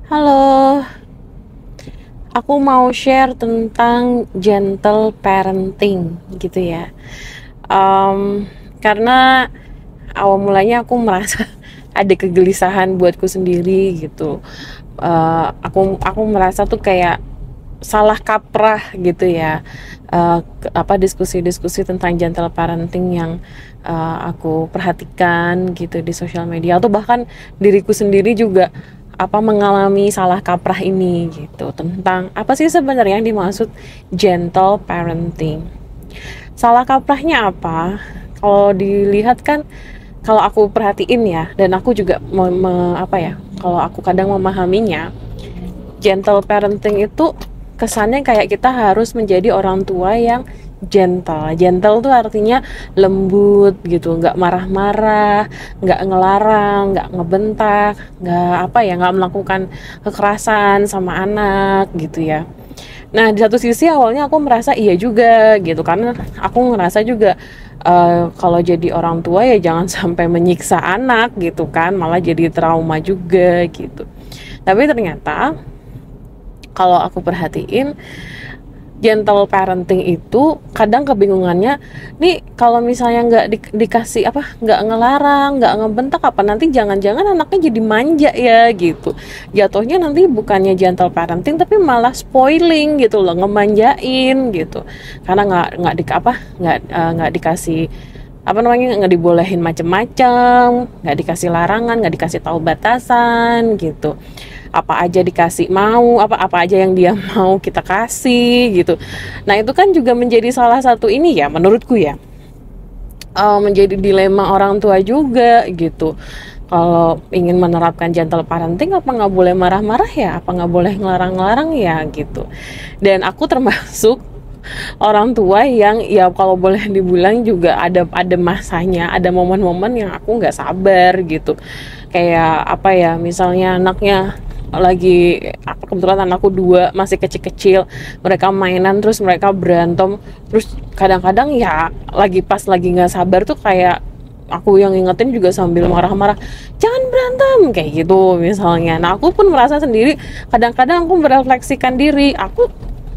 Halo, aku mau share tentang gentle parenting gitu ya. Karena awal mulanya aku merasa ada kegelisahan buatku sendiri gitu. Aku merasa tuh kayak salah kaprah gitu ya. Apa diskusi-diskusi tentang gentle parenting yang aku perhatikan gitu di sosial media atau bahkan diriku sendiri juga mengalami salah kaprah ini gitu, tentang apa sih sebenarnya yang dimaksud gentle parenting. Salah kaprahnya apa? Kalau dilihat kan, kalau aku perhatiin ya, dan aku juga kalau aku kadang memahaminya, gentle parenting itu kesannya kayak kita harus menjadi orang tua yang gentle. Gentle tuh artinya lembut gitu, nggak marah-marah, nggak ngelarang, nggak ngebentak, nggak melakukan kekerasan sama anak gitu ya. Nah, di satu sisi awalnya aku merasa iya juga gitu, karena aku ngerasa juga kalau jadi orang tua ya jangan sampai menyiksa anak gitu kan, malah jadi trauma juga gitu. Tapi ternyata kalau aku perhatiin, gentle parenting itu kadang kebingungannya nih, kalau misalnya dikasih nggak ngelarang, nggak ngebentak, apa nanti jangan-jangan anaknya jadi manja ya gitu. Jatuhnya nanti bukannya gentle parenting tapi malah spoiling gitu loh, ngemanjain gitu, karena nggak dikasih nggak dibolehin macem-macem, nggak dikasih larangan, nggak dikasih tahu batasan gitu. Apa aja dikasih mau, apa aja yang dia mau kita kasih gitu. Nah, itu kan juga menjadi salah satu ini ya, menurutku ya, menjadi dilema orang tua juga gitu. Kalau ingin menerapkan gentle parenting, apa nggak boleh marah-marah ya, apa nggak boleh ngelarang-ngelarang ya gitu. Dan aku termasuk orang tua yang ya kalau boleh dibilang juga ada masanya, ada momen-momen yang aku nggak sabar gitu. Kayak misalnya anaknya lagi, kebetulan anakku dua masih kecil-kecil, mereka mainan terus mereka berantem, terus kadang-kadang ya lagi nggak sabar tuh kayak aku yang ingetin juga sambil marah-marah, jangan berantem kayak gitu misalnya. Nah, aku pun merasa sendiri, kadang-kadang aku merefleksikan diri, aku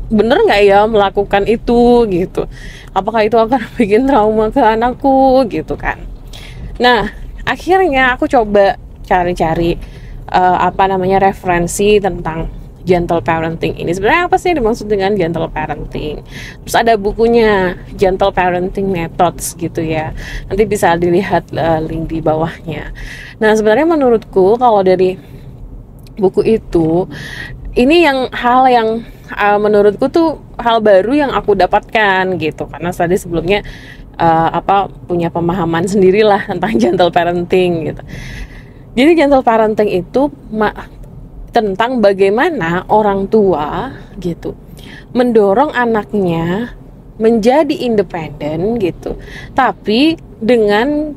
bener nggak ya melakukan itu gitu, apakah itu akan bikin trauma ke anakku gitu kan. Nah, akhirnya aku coba cari-cari referensi tentang gentle parenting ini. Sebenarnya apa sih yang dimaksud dengan gentle parenting? Terus ada bukunya Gentle Parenting Methods gitu ya. Nanti bisa dilihat link di bawahnya. Nah, sebenarnya menurutku kalau dari buku itu, ini hal yang menurutku tuh hal baru yang aku dapatkan gitu, karena tadi sebelumnya punya pemahaman sendirilah tentang gentle parenting gitu. Jadi gentle parenting itu tentang bagaimana orang tua gitu mendorong anaknya menjadi independen gitu, tapi dengan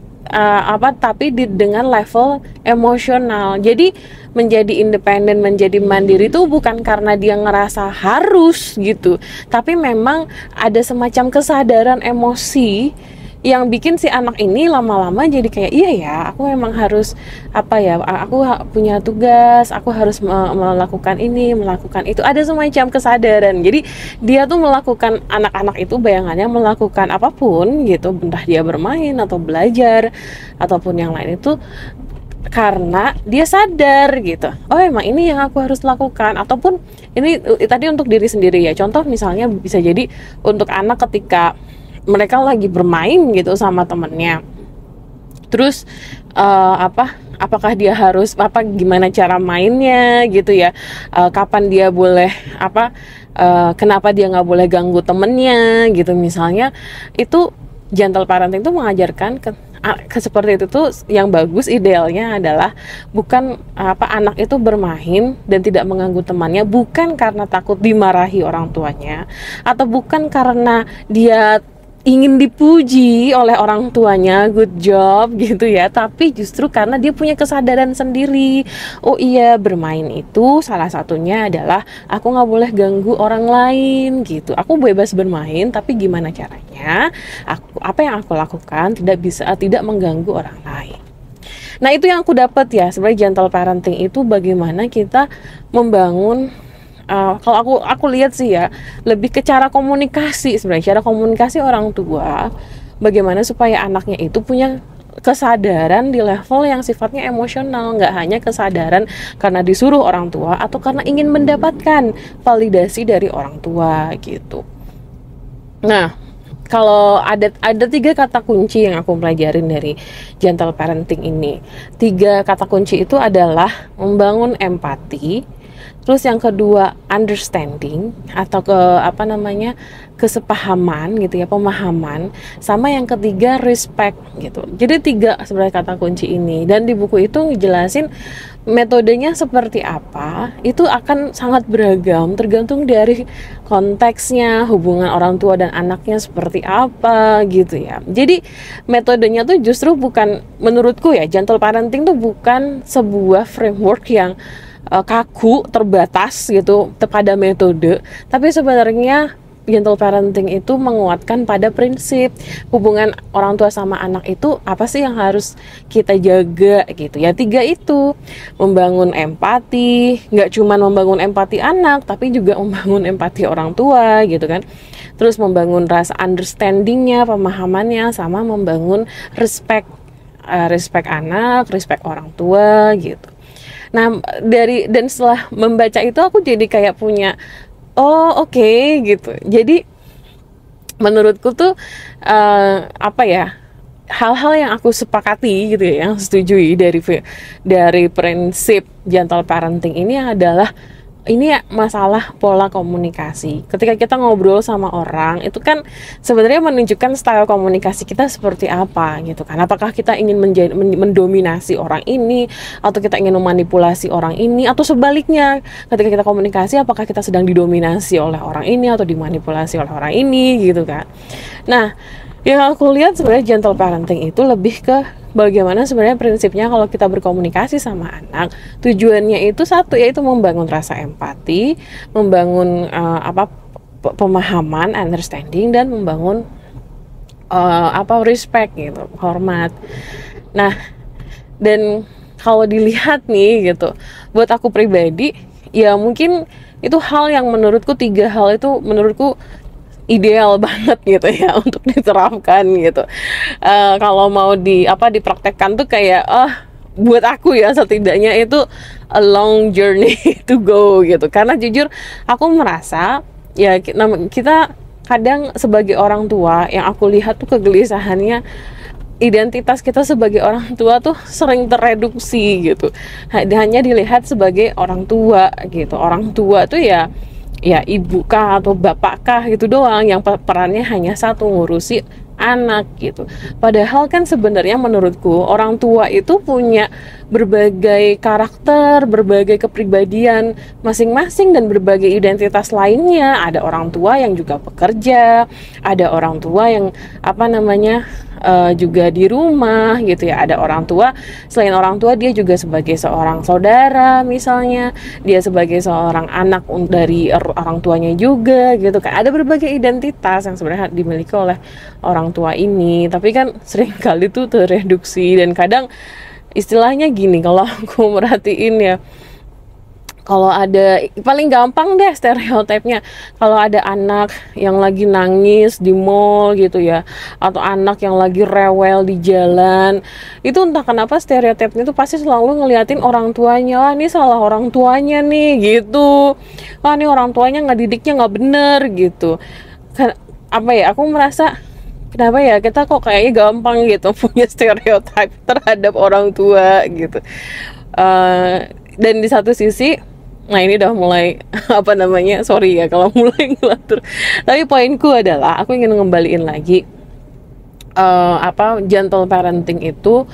dengan level emosional. Jadi menjadi independen, menjadi mandiri itu bukan karena dia ngerasa harus gitu, tapi memang ada semacam kesadaran emosi yang bikin si anak ini lama-lama jadi kayak, iya ya, aku memang harus aku punya tugas, aku harus melakukan ini, melakukan itu. Ada semacam kesadaran. Jadi dia tuh melakukan, anak-anak itu bayangannya melakukan apapun gitu, entah dia bermain atau belajar ataupun yang lain, itu karena dia sadar gitu, oh emang ini yang aku harus lakukan. Ataupun ini tadi untuk diri sendiri ya, contoh misalnya bisa jadi untuk anak ketika mereka lagi bermain gitu sama temennya, terus apakah dia harus gimana cara mainnya gitu ya, kapan dia boleh kenapa dia nggak boleh ganggu temennya gitu misalnya. Itu gentle parenting tuh mengajarkan ke seperti itu tuh. Yang bagus idealnya adalah bukan anak itu bermain dan tidak mengganggu temannya bukan karena takut dimarahi orang tuanya, atau bukan karena dia ingin dipuji oleh orang tuanya, good job gitu ya, tapi justru karena dia punya kesadaran sendiri. Oh iya, bermain itu salah satunya adalah aku nggak boleh ganggu orang lain gitu. Aku bebas bermain, tapi gimana caranya apa yang aku lakukan tidak mengganggu orang lain. Nah, itu yang aku dapat ya, sebenarnya gentle parenting itu bagaimana kita membangun, kalau aku lihat sih ya, lebih ke cara komunikasi sebenarnya, cara komunikasi orang tua, bagaimana supaya anaknya itu punya kesadaran di level yang sifatnya emosional, nggak hanya kesadaran karena disuruh orang tua atau karena ingin mendapatkan validasi dari orang tua gitu. Nah, kalau ada 3 kata kunci yang aku pelajarin dari gentle parenting ini. 3 kata kunci itu adalah membangun empati, terus yang kedua understanding atau kesepahaman gitu ya, pemahaman, sama yang ketiga respect gitu. Jadi 3 sebenarnya kata kunci ini, dan di buku itu ngejelasin metodenya seperti apa. Itu akan sangat beragam tergantung dari konteksnya, hubungan orang tua dan anaknya seperti apa gitu ya. Jadi metodenya tuh justru bukan, menurutku ya, gentle parenting tuh bukan sebuah framework yang kaku, terbatas gitu pada metode, tapi sebenarnya gentle parenting itu menguatkan pada prinsip hubungan orang tua sama anak itu apa sih yang harus kita jaga gitu ya. 3 itu, membangun empati, nggak cuma membangun empati anak tapi juga membangun empati orang tua gitu kan, terus membangun rasa understandingnya, pemahamannya, sama membangun respect, respect anak, respect orang tua gitu. Nah, dan setelah membaca itu aku jadi kayak punya, oh oke, gitu. Jadi menurutku tuh hal-hal yang aku sepakati gitu ya, yang setujui dari prinsip gentle parenting ini adalah, ini ya, masalah pola komunikasi. Ketika kita ngobrol sama orang, itu kan sebenarnya menunjukkan style komunikasi kita seperti apa gitu kan. Apakah kita ingin mendominasi orang ini, atau kita ingin memanipulasi orang ini, atau sebaliknya, ketika kita komunikasi apakah kita sedang didominasi oleh orang ini atau dimanipulasi oleh orang ini gitu kan. Nah, yang aku lihat sebenarnya gentle parenting itu lebih ke bagaimana sebenarnya prinsipnya kalau kita berkomunikasi sama anak, tujuannya itu satu, yaitu membangun rasa empati, membangun pemahaman, understanding, dan membangun respect gitu, hormat. Nah, dan kalau dilihat nih gitu, buat aku pribadi ya mungkin itu hal yang menurutku, 3 hal itu menurutku ideal banget gitu ya untuk diterapkan gitu. Kalau mau dipraktekkan tuh kayak, buat aku ya setidaknya itu a long journey to go gitu. Karena jujur aku merasa ya, kita kadang sebagai orang tua, yang aku lihat tuh kegelisahannya, identitas kita sebagai orang tua tuh sering tereduksi gitu, hanya dilihat sebagai orang tua gitu. Orang tua tuh ya ibu kah atau bapak kah gitu doang, yang perannya hanya satu, ngurusi anak gitu. Padahal kan sebenarnya menurutku orang tua itu punya berbagai karakter, berbagai kepribadian masing-masing, dan berbagai identitas lainnya. Ada orang tua yang juga pekerja, ada orang tua yang juga di rumah gitu ya. Ada orang tua, selain orang tua dia juga sebagai seorang saudara misalnya, dia sebagai seorang anak dari orang tuanya juga gitu kan. Ada berbagai identitas yang sebenarnya dimiliki oleh orang tua ini, tapi kan sering kali tuh tereduksi. Dan kadang istilahnya gini, kalau aku merhatiin ya, kalau ada, paling gampang deh stereotipnya, kalau ada anak yang lagi nangis di mall gitu ya, atau anak yang lagi rewel di jalan, itu entah kenapa stereotipnya tuh pasti selalu ngeliatin orang tuanya. Wah, ini salah orang tuanya nih gitu, wah ini orang tuanya ngedidiknya nggak bener gitu. Aku merasa, kenapa ya kita kok kayaknya gampang gitu punya stereotip terhadap orang tua gitu. Dan di satu sisi, nah ini udah mulai sorry ya kalau mulai ngelatur, tapi poinku adalah aku ingin ngembaliin lagi, gentle parenting itu,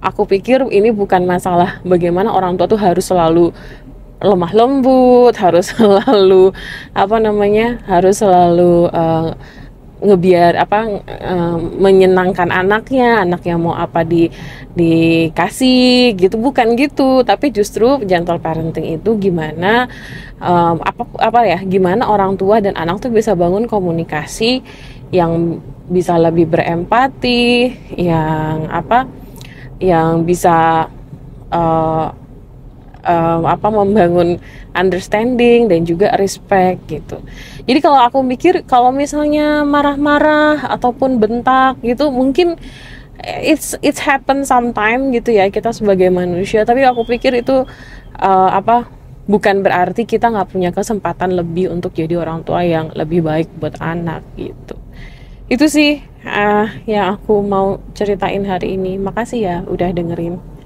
aku pikir ini bukan masalah bagaimana orang tua tuh harus selalu lemah lembut, harus selalu menyenangkan anaknya mau apa dikasih gitu, bukan gitu. Tapi justru gentle parenting itu gimana gimana orang tua dan anak tuh bisa bangun komunikasi yang bisa lebih berempati, yang yang bisa uh, membangun understanding dan juga respect gitu. Jadi kalau aku mikir kalau misalnya marah-marah ataupun bentak gitu mungkin it's happen sometime gitu ya kita sebagai manusia, tapi aku pikir itu bukan berarti kita nggak punya kesempatan lebih untuk jadi orang tua yang lebih baik buat anak gitu. Itu sih yang aku mau ceritain hari ini. Makasih ya udah dengerin.